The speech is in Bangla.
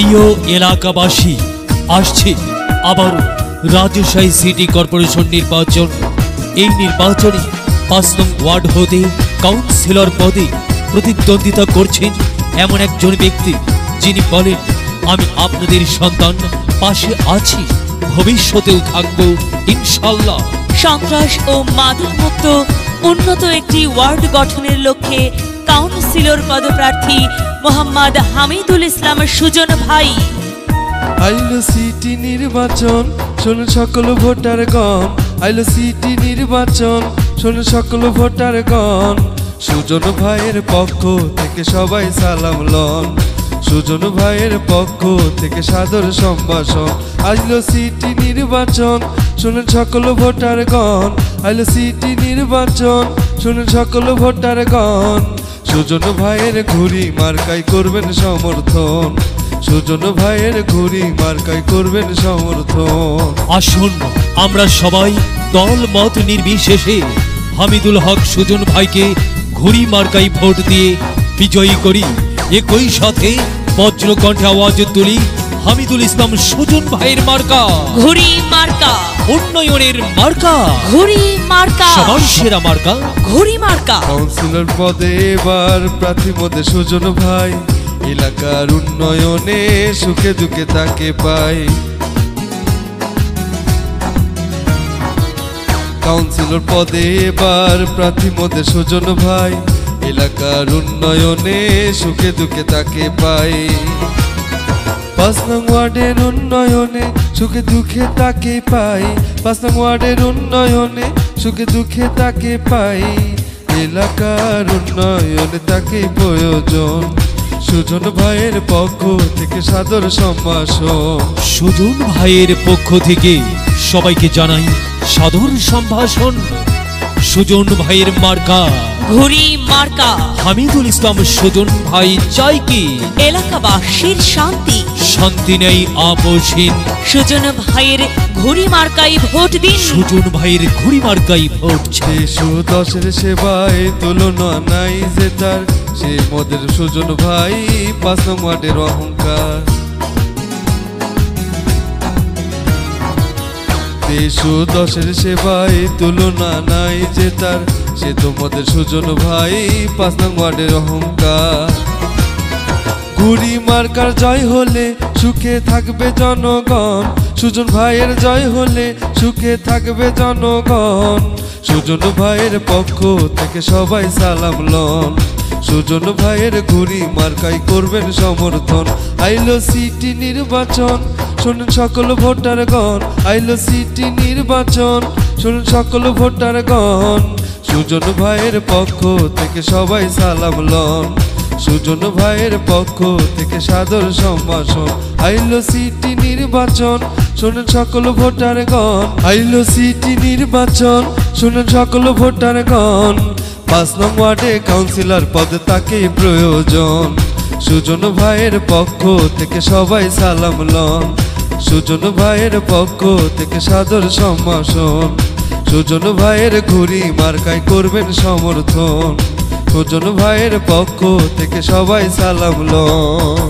প্রিয় এলাকাবাসী, আসছে আবারও রাজশাহী সিটি কর্পোরেশন নির্বাচন। এই নির্বাচনে ৫ নং ওয়ার্ড হতে কাউন্সিলর পদে প্রতিদ্বন্দ্বিতা করছেন এমন একজন ব্যক্তি, যিনি বলেন, আমি আপনাদের সন্তান, পাশে আছি, ভবিষ্যতেও থাকবো ইনশাল্লাহ। সন্ত্রাস ও মাদকমুক্ত উন্নত একটি ওয়ার্ড গঠনের লক্ষ্যে কাউন্সিলর পদপ্রার্থী মোহাম্মদ হামিদুল ইসলাম সুজন ভাই। আইলো সিটি নির্বাচন, শোনো সকল ভোটারগণ। আইলো সিটি নির্বাচন, শোনো সকল ভোটারগণ। সুজন ভাইয়ের পক্ষ থেকে সবাই সালাম লন। সুজন ভাইয়ের পক্ষ থেকে সাদর সম্ভাষণ। আইলো সিটি নির্বাচন, শোনেন সকল ভোটারগণ। আইলো সিটি নির্বাচন, শোনেন সকল ভোটারগণ। সুজন ভাইয়ের ঘুড়ি মার্কাই করবেন সমর্থন। সুজন ভাইয়ের ঘুড়ি মার্কাই করবেন সমর্থন। আসুন আমরা সবাই দল মত নির্বিশেষে হামিদুল হক সুজন ভাইকে ঘুড়ি মার্কাই ভোট দিয়ে বিজয়ী করি। একই সাথে বজ্রকণ্ঠে আওয়াজ তুলি, হামিদুল ইসলাম সুজন ভাইয়ের মার্কা ঘুড়ি মার্কা, উন্নয়নের মার্কা, ঘুড়ি মার্কা, সবার সেরা মার্কা ঘুড়ি মার্কা। কাউন্সিলর পদে এবার প্রার্থী মধ্যে সুজন ভাই। এলাকার উন্নয়নে সুখে দুঃখে তাকে পাই। কাউন্সিলর পদে এবার প্রার্থী মধ্যে সুজন ভাই। এলাকার উন্নয়নে সুখে দুঃখে তাকে পাই। ৫ নং ওয়ার্ডের উন্নয়নে সুখে দুঃখে তাকে পাই। ৫ নং ওয়ার্ডের উন্নয়নে সুখে দুঃখে তাকে পাই। এলাকার উন্নয়নে তাকে প্রয়োজন। সুজন ভাইয়ের পক্ষ থেকে সাদর সম্ভাষণ। সুজন ভাইয়ের পক্ষ থেকে সবাইকে জানাই সাদর সম্ভাষণ। সুজন ভাইয়ের মার্কা ঘুড়ি মার্কা। হামিদুল ইসলাম সুজন ভাই চাই কি এলাকাবাসীর শান্তি, শান্তি নেই আপোষহীন। সুজন ভাইয়ের ঘুড়ি মার্কাই ভোট দিন। সুজন ভাইয়ের ঘুড়ি মার্কাই ভোট চাই। ১০০ সেবায় তুলনা নাই যে তার, সে মোদের সুজন ভাই ৫ নং ওয়ার্ডের অহংকার। ১০০ সেবায় তুলনা নাই যে তার, সে তোমাদের সুজন ভাই ৫ নং ওয়ার্ডের অহংকার। ঘুড়ি মার্কার জয় হলে সুখে থাকবে জনগণ। সুজন ভাইয়ের জয় হলে সুখে থাকবে জনগণ। সুজন ভাইয়ের পক্ষ থেকে সবাই সালাম লন। সুজন ভাইয়ের ঘুড়ি মার্কাই করবেন সমর্থন। আইলো সিটি নির্বাচন, শোনেন সকল ভোটারগণ। আইলো সিটি নির্বাচন, শোনেন সকল ভোটারগণ। সুজন ভাইয়ের পক্ষ থেকে সবাই সালাম লন। সুজন ভাইয়ের পক্ষ থেকে সাদর সম্ভাষণ। আইলো সিটি নির্বাচন, শোনেন সকল ভোটারগণ। আইলো সিটি নির্বাচন, শোনেন সকল ভোটারগণ। ৫ নং ওয়ার্ডে কাউন্সিলর পদে তাকে প্রয়োজন। সুজন ভাইয়ের পক্ষ থেকে সবাই সালাম লন। সুজন ভাইয়ের পক্ষ থেকে সাদর সম্ভাষণ। সুজন ভাইয়ের ঘুড়ি মার্কাই করবেন সমর্থন। সুজন ভাইয়ের পক্ষ থেকে সবাই সালাম লন।